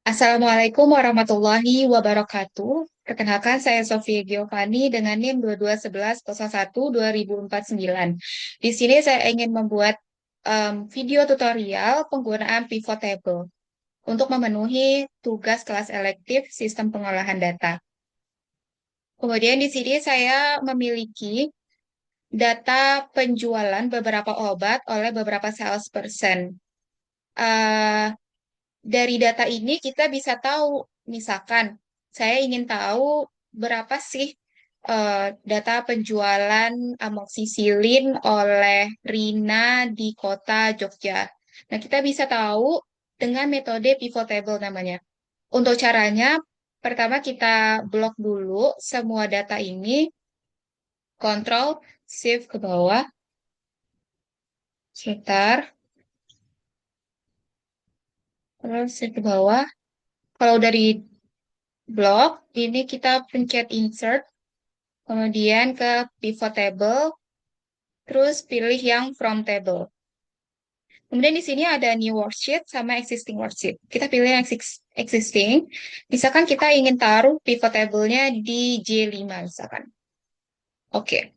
Assalamualaikum warahmatullahi wabarakatuh. Perkenalkan, saya Sofia Giovanni dengan NIM 221101-2049. Di sini saya ingin membuat video tutorial penggunaan pivot table untuk memenuhi tugas kelas elektif sistem pengolahan data. Kemudian di sini saya memiliki data penjualan beberapa obat oleh beberapa salesperson. Eh, Dari data ini kita bisa tahu, misalkan saya ingin tahu berapa sih data penjualan amoksisilin oleh Rina di kota Jogja. Nah, kita bisa tahu dengan metode pivot table namanya. Untuk caranya, pertama kita blok dulu semua data ini, kontrol shift ke bawah, sebentar, terus shift ke bawah. Kalau dari blok, ini kita pencet insert, kemudian ke pivot table, terus pilih yang from table. Kemudian di sini ada new worksheet sama existing worksheet. Kita pilih yang existing. Misalkan kita ingin taruh pivot table-nya di J5 misalkan. Oke.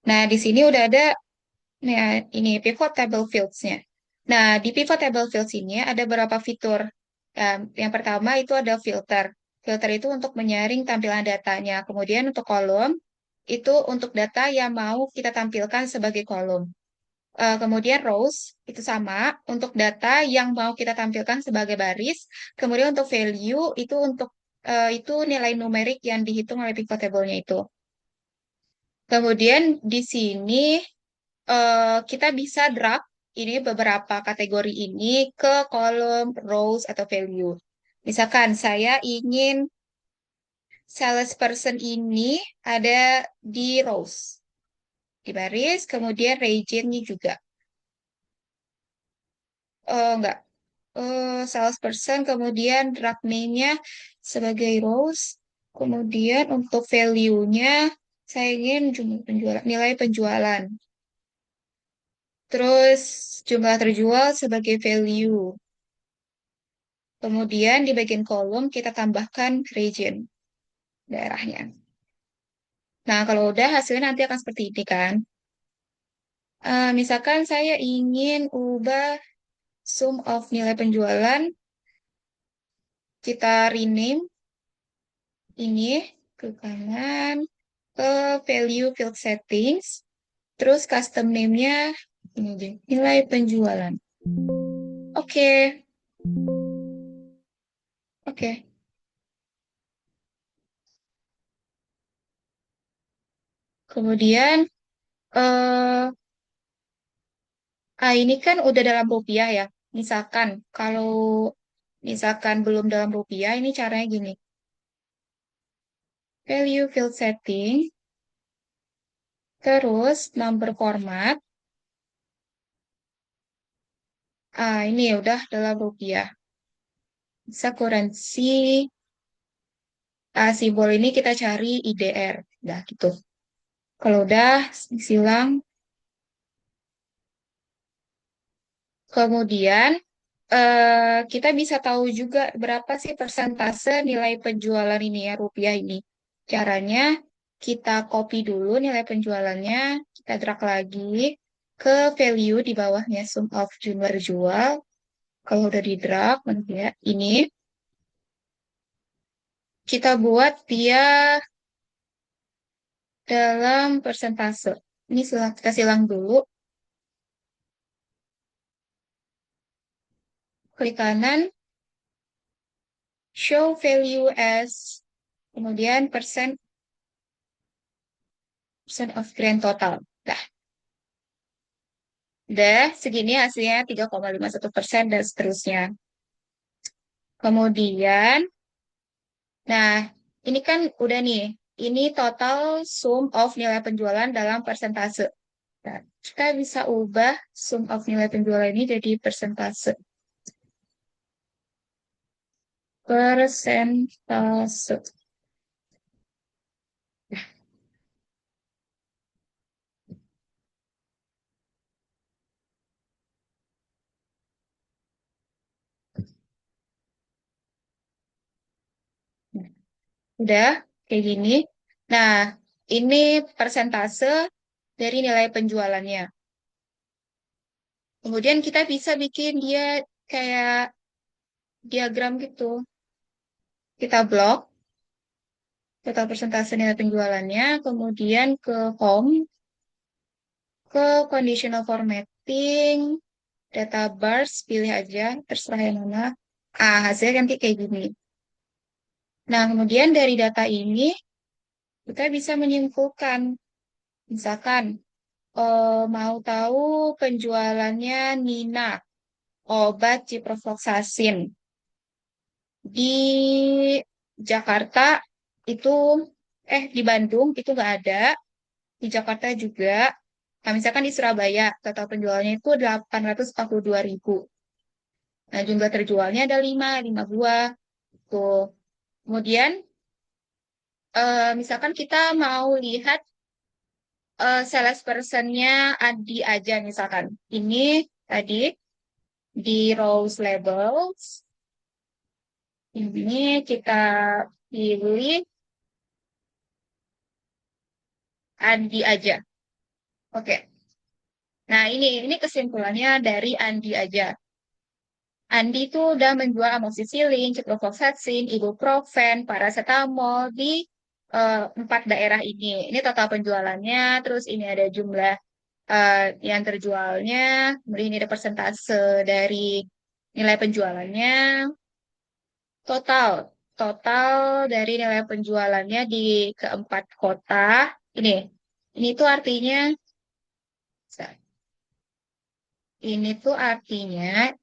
Nah, di sini udah ada nah, ini pivot table fields-nya. Nah, di pivot table fields ini ada beberapa fitur. Yang pertama itu ada filter. Filter itu untuk menyaring tampilan datanya. Kemudian untuk kolom, itu untuk data yang mau kita tampilkan sebagai kolom. Kemudian rows itu sama untuk data yang mau kita tampilkan sebagai baris. Kemudian untuk value itu untuk itu nilai numerik yang dihitung oleh pivot table-nya itu. Kemudian di sini kita bisa drag ini beberapa kategori ini ke kolom rows atau value. Misalkan saya ingin salesperson ini ada di rows, di baris, kemudian region-nya juga. Enggak, salesperson, kemudian drag name-nya sebagai rows, kemudian untuk value-nya saya ingin jumlah penjualan, nilai penjualan, terus jumlah terjual sebagai value. Kemudian di bagian kolom kita tambahkan region, daerahnya. Nah, kalau udah hasilnya nanti akan seperti ini kan. Misalkan saya ingin ubah sum of nilai penjualan, kita rename ini ke kanan, ke value field settings, terus custom name-nya ini aja, nilai penjualan. Oke, oke. Kemudian, eh ini kan udah dalam rupiah ya. Misalkan, kalau misalkan belum dalam rupiah, ini caranya gini. Value field setting, terus number format. Ini udah dalam rupiah. Bisa currency, simbol ini kita cari IDR. Udah gitu. Kalau udah silang, kemudian kita bisa tahu juga berapa sih persentase nilai penjualan ini ya, rupiah ini. Caranya kita copy dulu nilai penjualannya, kita drag lagi ke value di bawahnya sum of jumlah jual. Kalau udah di drag, ya, ini kita buat dia dalam persentase. Ini kita silang dulu, klik kanan, show value as, kemudian percent of grand total. Nah, udah segini hasilnya 3,51% dan seterusnya. Kemudian, nah ini kan udah nih, ini total sum of nilai penjualan dalam persentase. Nah, kita bisa ubah sum of nilai penjualan ini jadi persentase. Persentase. Udah, kayak gini. Nah, ini persentase dari nilai penjualannya. Kemudian kita bisa bikin dia kayak diagram gitu. Kita blok total persentase nilai penjualannya, kemudian ke home, ke conditional formatting, data bars, pilih aja, terserah yang mana. Hasilnya kan kayak gini. Nah, kemudian dari data ini, kita bisa menyimpulkan, misalkan, mau tahu penjualannya Nina, obat ciprofloxacin. Di Jakarta itu, di Bandung itu nggak ada, di Jakarta juga. Nah, misalkan di Surabaya, total penjualannya itu 842.000. Nah, jumlah terjualnya ada 5 buah. Tuh. Kemudian, misalkan kita mau lihat salespersonnya Adi aja misalkan. Ini tadi di Rose Labels. Ini kita pilih Andi aja. Oke. Nah, ini kesimpulannya dari Andi aja. Andi itu udah menjual amoxicillin, ciprofloxacin, ibuprofen, paracetamol di 4 daerah ini. Ini total penjualannya, terus ini ada jumlah eh, yang terjualnya, kemudian ini ada persentase dari nilai penjualannya, total, total dari nilai penjualannya di keempat kota. Ini, ini tuh artinya, ini tuh artinya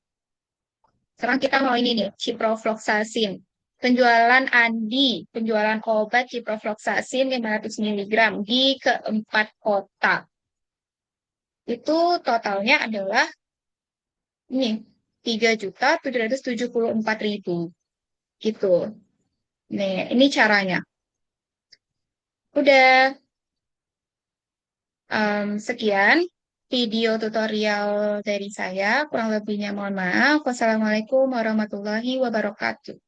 sekarang kita mau ini nih, ciprofloxacin. Penjualan Andi, penjualan obat ciprofloxacin 500 miligram di keempat kota. Itu totalnya adalah ini, 3.774.000. Gitu. Nih, ini caranya. Udah, sekian video tutorial dari saya. Kurang lebihnya mohon maaf. Wassalamualaikum warahmatullahi wabarakatuh.